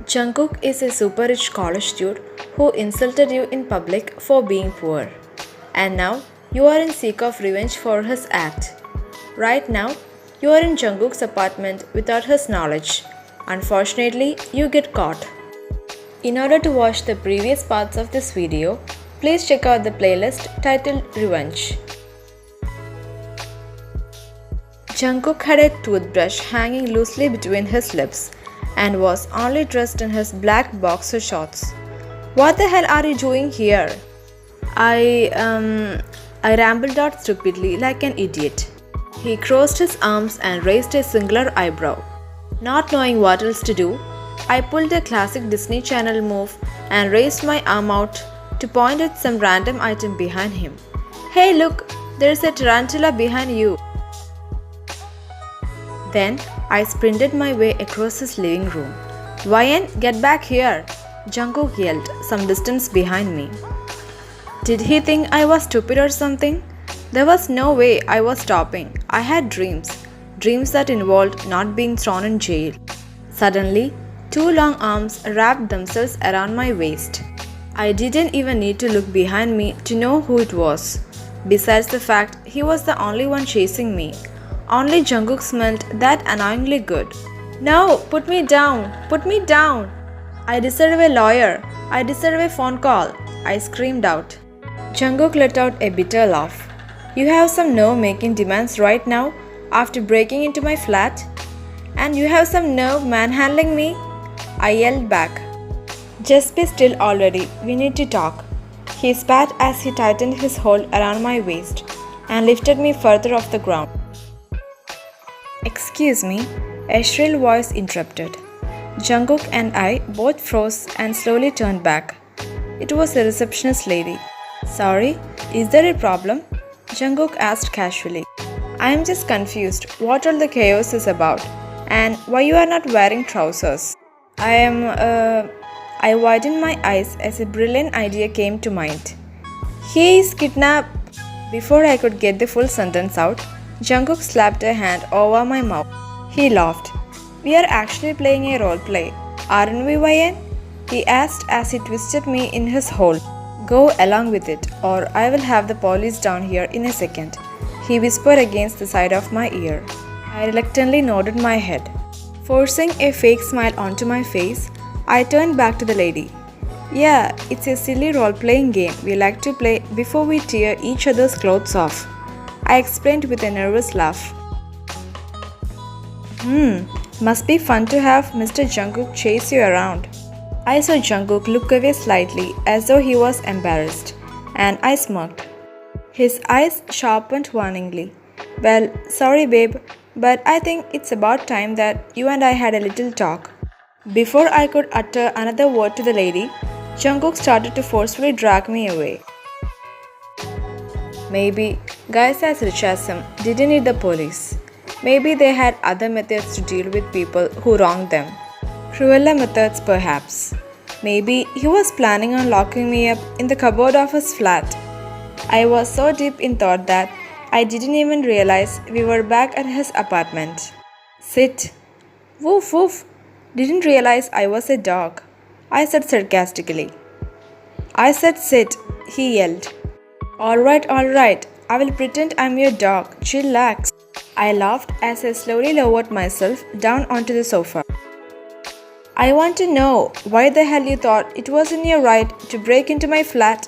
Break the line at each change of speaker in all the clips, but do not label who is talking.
Jungkook is a super rich college dude who insulted you in public for being poor. And now you are in seek of revenge for his act. Right now, you are in Jungkook's apartment without his knowledge. Unfortunately, you get caught. In order to watch the previous parts of this video, please check out the playlist titled Revenge. Jungkook had a toothbrush hanging loosely between his lips and was only dressed in his black boxer shorts. What the hell are you doing here? I rambled out stupidly like an idiot. He crossed his arms and raised a singular eyebrow. Not knowing what else to do, I pulled a classic Disney Channel move and raised my arm out to point at some random item behind him. Hey look, there's a tarantula behind you. Then I sprinted my way across his living room. Wyan, get back here! Jungkook yelled some distance behind me. Did he think I was stupid or something? There was no way I was stopping. I had dreams that involved not being thrown in jail. Suddenly, two long arms wrapped themselves around my waist. I didn't even need to look behind me to know who it was. Besides the fact he was the only one chasing me, only Jungkook smelled that annoyingly good. No, put me down! Put me down! I deserve a lawyer. I deserve a phone call. I screamed out. Jungkook let out a bitter laugh. You have some nerve-making demands right now after breaking into my flat? And you have some nerve manhandling me? I yelled back. Just be still already. We need to talk. He spat as he tightened his hold around my waist and lifted me further off the ground. Excuse me, a shrill voice interrupted. Jungkook and I both froze and slowly turned back. It was the receptionist lady. Sorry, is there a problem? Jungkook asked casually. I am just confused what all the chaos is about and why you are not wearing trousers. I widened my eyes as a brilliant idea came to mind. He is kidnapped. Before I could get the full sentence out, Jungkook slapped a hand over my mouth. He laughed. We are actually playing a role play, aren't we, Wyan? He asked as he twisted me in his hold. Go along with it, or I will have the police down here in a second, he whispered against the side of my ear. I reluctantly nodded my head. Forcing a fake smile onto my face, I turned back to the lady. Yeah, it's a silly role-playing game we like to play before we tear each other's clothes off, I explained with a nervous laugh. Must be fun to have Mr. Jungkook chase you around. I saw Jungkook look away slightly as though he was embarrassed, and I smirked. His eyes sharpened warningly. Well, sorry babe, but I think it's about time that you and I had a little talk. Before I could utter another word to the lady, Jungkook started to forcefully drag me away. Maybe guys as rich as him didn't need the police. Maybe they had other methods to deal with people who wronged them. Crueler methods perhaps. Maybe he was planning on locking me up in the cupboard of his flat. I was so deep in thought that I didn't even realize we were back at his apartment. Sit. Woof woof. Didn't realize I was a dog, I said sarcastically. I said sit, he yelled. Alright, I will pretend I'm your dog. Chillax. I laughed as I slowly lowered myself down onto the sofa. I want to know why the hell you thought it was in your right to break into my flat,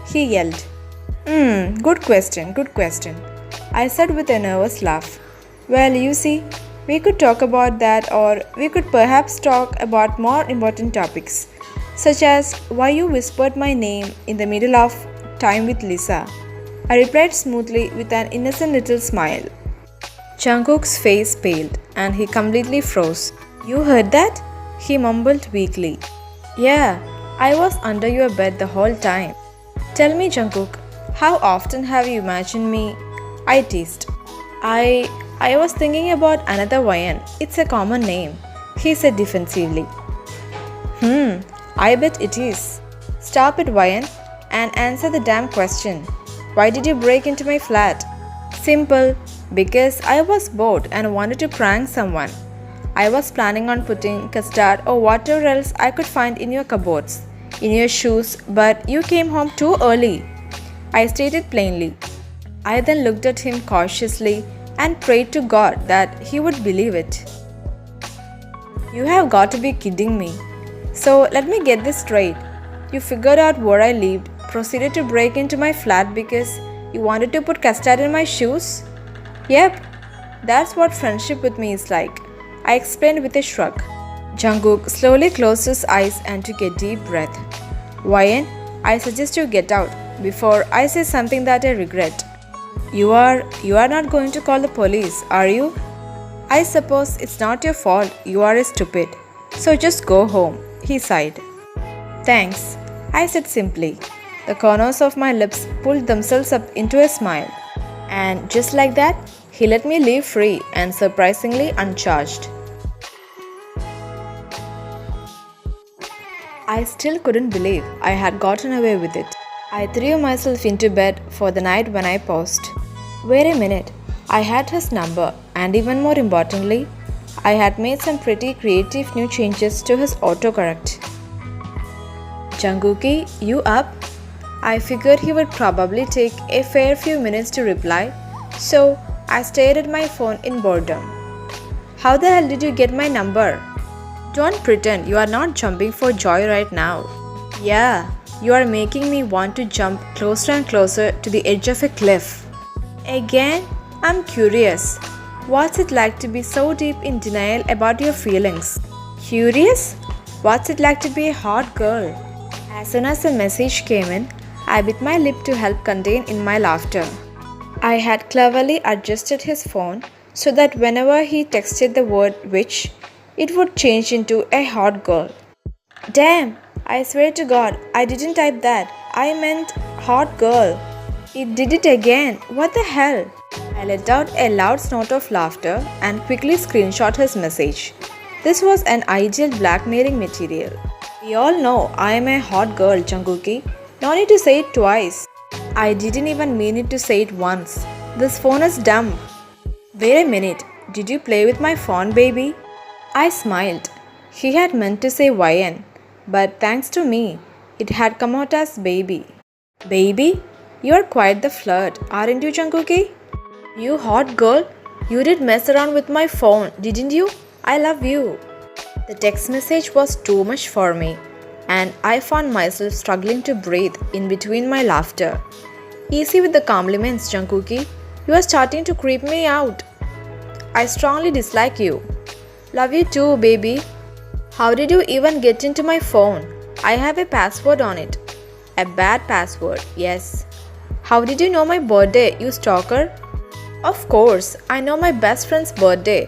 he yelled. Good question. I said with a nervous laugh. Well, you see, we could talk about that, or we could perhaps talk about more important topics, such as why you whispered my name in the middle of time with Lisa. I replied smoothly with an innocent little smile. Jungkook's face paled and he completely froze. You heard that? He mumbled weakly. Yeah, I was under your bed the whole time. Tell me, Jungkook, how often have you imagined me? I teased. I was thinking about another Wyan. It's a common name, he said defensively. I bet it is. Stop it, Wyan, and answer the damn question. Why did you break into my flat? Simple, because I was bored and wanted to prank someone. I was planning on putting custard or whatever else I could find in your cupboards, in your shoes, but you came home too early. I stated plainly. I then looked at him cautiously and prayed to God that he would believe it. You have got to be kidding me. So let me get this straight. You figured out where I lived, proceeded to break into my flat because you wanted to put custard in my shoes? Yep, that's what friendship with me is like, I explained with a shrug. Jungkook slowly closed his eyes and took a deep breath. Wyan, I suggest you get out before I say something that I regret. You are not going to call the police, are you? I suppose it's not your fault, you are a stupid. So just go home, he sighed. Thanks, I said simply. The corners of my lips pulled themselves up into a smile. And just like that, he let me leave free and surprisingly uncharged. I still couldn't believe I had gotten away with it. I threw myself into bed for the night when I paused. Wait a minute, I had his number, and even more importantly, I had made some pretty creative new changes to his autocorrect. Jungkook, you up? I figured he would probably take a fair few minutes to reply, so I stared at my phone in boredom. How the hell did you get my number? Don't pretend you are not jumping for joy right now. Yeah, you are making me want to jump closer and closer to the edge of a cliff. Again, I'm curious. What's it like to be so deep in denial about your feelings? Curious? What's it like to be a hot girl? As soon as the message came in, I bit my lip to help contain in my laughter. I had cleverly adjusted his phone so that whenever he texted the word witch, it would change into a hot girl. Damn, I swear to God, I didn't type that. I meant hot girl. It did it again. What the hell? I let out a loud snort of laughter and quickly screenshot his message. This was an ideal blackmailing material. We all know I am a hot girl, Jungkook. No need to say it twice. I didn't even mean it to say it once. This phone is dumb. Wait a minute. Did you play with my phone, baby? I smiled. He had meant to say YN, but thanks to me, it had come out as baby. Baby? You are quite the flirt, aren't you, Jungkook? You hot girl, you did mess around with my phone, didn't you? I love you. The text message was too much for me, and I found myself struggling to breathe in between my laughter. Easy with the compliments, Jungkook. You are starting to creep me out. I strongly dislike you. Love you too, baby. How did you even get into my phone? I have a password on it. A bad password, yes. How did you know my birthday, you stalker? Of course, I know my best friend's birthday.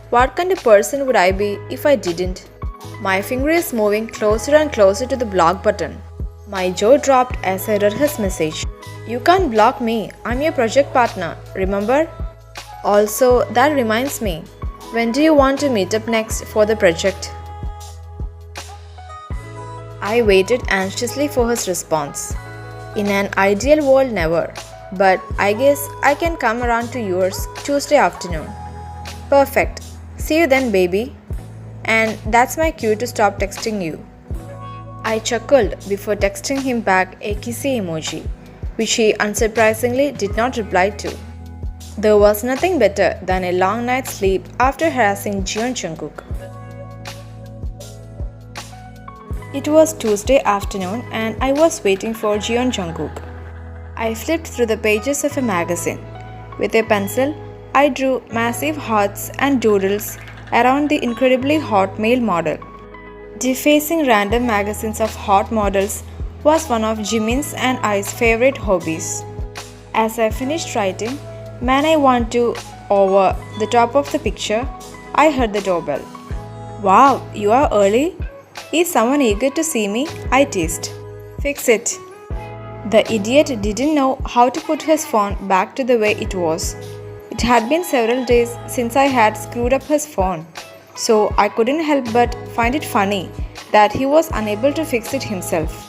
What kind of person would I be if I didn't? My finger is moving closer and closer to the block button. My jaw dropped as I read his message. You can't block me, I'm your project partner, remember? Also, that reminds me, when do you want to meet up next for the project? I waited anxiously for his response. In an ideal world, never. But I guess I can come around to yours Tuesday afternoon. Perfect. See you then, baby. And that's my cue to stop texting you. I chuckled before texting him back a kissy emoji, which he unsurprisingly did not reply to. There was nothing better than a long night's sleep after harassing jeon Jungkook. It was Tuesday afternoon and I was waiting for jeon Jungkook. I flipped through the pages of a magazine. With a pencil, I drew massive hearts and doodles around the incredibly hot male model. Defacing random magazines of hot models was one of Jimin's and I's favorite hobbies. As I finished writing, "Man, I want to" over the top of the picture, I heard the doorbell. Wow, you are early? Is someone eager to see me? I teased. Fix it. The idiot didn't know how to put his phone back to the way it was. It had been several days since I had screwed up his phone, so I couldn't help but find it funny that he was unable to fix it himself.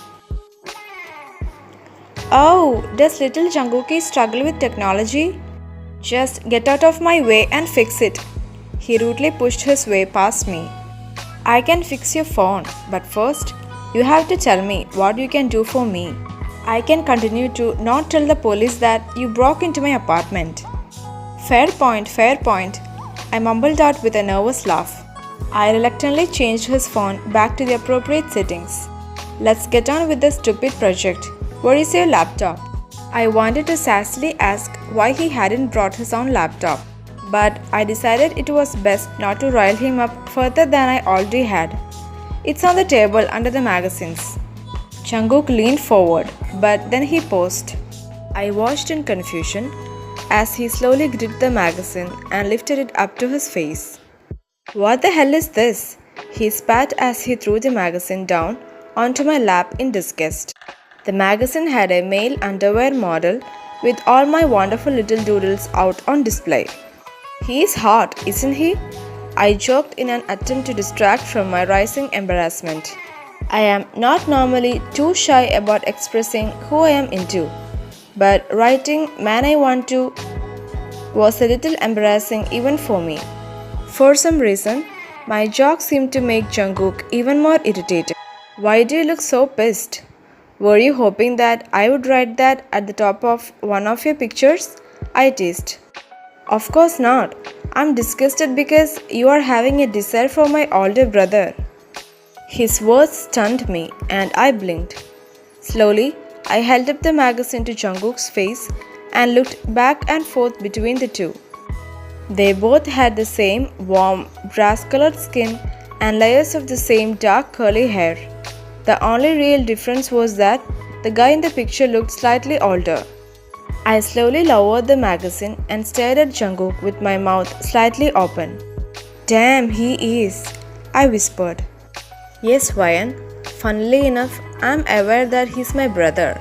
Oh, does little Jungkook struggle with technology? Just get out of my way and fix it. He rudely pushed his way past me. I can fix your phone, but first, you have to tell me what you can do for me. I can continue to not tell the police that you broke into my apartment. Fair point, fair point, I mumbled out with a nervous laugh. I reluctantly changed his phone back to the appropriate settings. Let's get on with the stupid project. Where is your laptop? I wanted to sassily ask why he hadn't brought his own laptop, but I decided it was best not to rile him up further than I already had. It's on the table under the magazines. Jungkook leaned forward, but then he paused. I watched in confusion as he slowly gripped the magazine and lifted it up to his face. What the hell is this? He spat as he threw the magazine down onto my lap in disgust. The magazine had a male underwear model with all my wonderful little doodles out on display. He's hot, isn't he? I joked in an attempt to distract from my rising embarrassment. I am not normally too shy about expressing who I am into, but writing "Man I Want to" was a little embarrassing even for me. For some reason, my joke seemed to make Jungkook even more irritated. Why do you look so pissed? Were you hoping that I would write that at the top of one of your pictures? I teased. Of course not. I'm disgusted because you are having a desire for my older brother. His words stunned me and I blinked. Slowly, I held up the magazine to Jungkook's face and looked back and forth between the two. They both had the same warm, brass-colored skin and layers of the same dark curly hair. The only real difference was that the guy in the picture looked slightly older. I slowly lowered the magazine and stared at Jungkook with my mouth slightly open. Damn, he is, I whispered. Yes, Ryan. Funnily enough, I'm aware that he's my brother.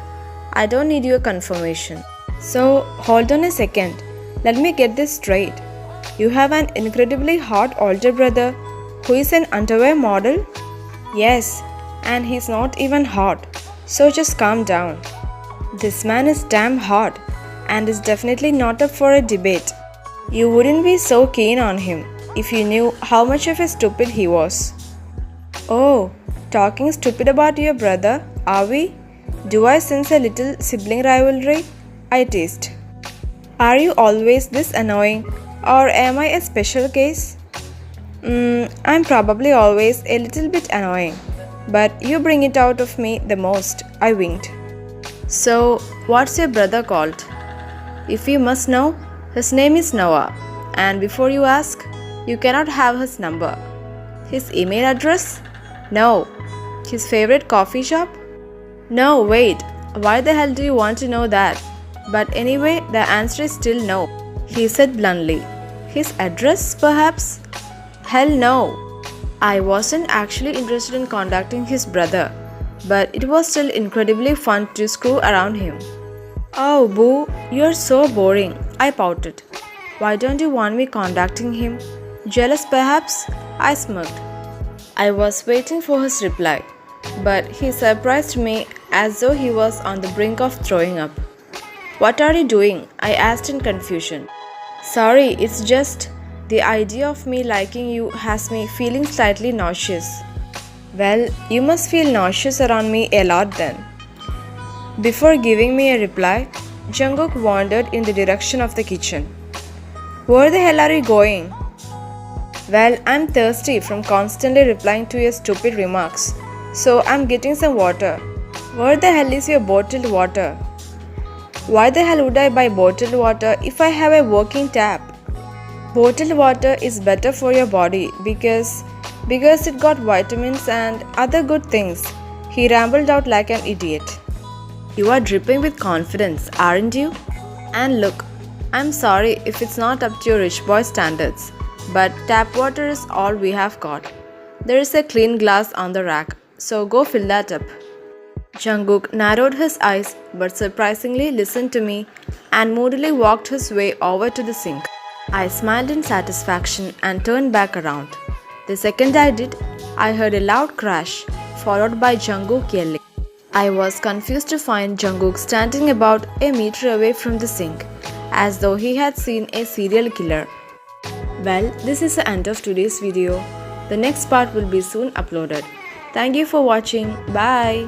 I don't need your confirmation. So, hold on a second. Let me get this straight. You have an incredibly hot older brother who is an underwear model? Yes, and he's not even hot. So just calm down. This man is damn hot and is definitely not up for a debate. You wouldn't be so keen on him if you knew how much of a stupid he was. Oh, talking stupid about your brother, are we? Do I sense a little sibling rivalry? I teased. Are you always this annoying, or am I a special case? I'm probably always a little bit annoying, but you bring it out of me the most, I winked. So, what's your brother called? If you must know, his name is Noah, and before you ask, you cannot have his number. His email address? No. His favorite coffee shop? No, wait, why the hell do you want to know that? But anyway, the answer is still no, he said bluntly. His address, perhaps? Hell no. I wasn't actually interested in contacting his brother, but it was still incredibly fun to screw around him. Oh, boo, you're so boring, I pouted. Why don't you want me contacting him? Jealous, perhaps? I smirked. I was waiting for his reply, but he surprised me as though he was on the brink of throwing up. What are you doing? I asked in confusion. Sorry, it's just the idea of me liking you has me feeling slightly nauseous. Well, you must feel nauseous around me a lot then. Before giving me a reply, Jungkook wandered in the direction of the kitchen. Where the hell are you going? Well, I'm thirsty from constantly replying to your stupid remarks, so I'm getting some water. Where the hell is your bottled water? Why the hell would I buy bottled water if I have a working tap? Bottled water is better for your body because it got vitamins and other good things. He rambled out like an idiot. You are dripping with confidence, aren't you? And look, I'm sorry if it's not up to your rich boy standards, but tap water is all we have got. There is a clean glass on the rack, so go fill that up. Jungkook narrowed his eyes but surprisingly listened to me and moodily walked his way over to the sink. I smiled in satisfaction and turned back around. The second I did, I heard a loud crash, followed by Jungkook yelling. I was confused to find Jungkook standing about a meter away from the sink, as though he had seen a serial killer. Well, this is the end of today's video. The next part will be soon uploaded. Thank you for watching. Bye.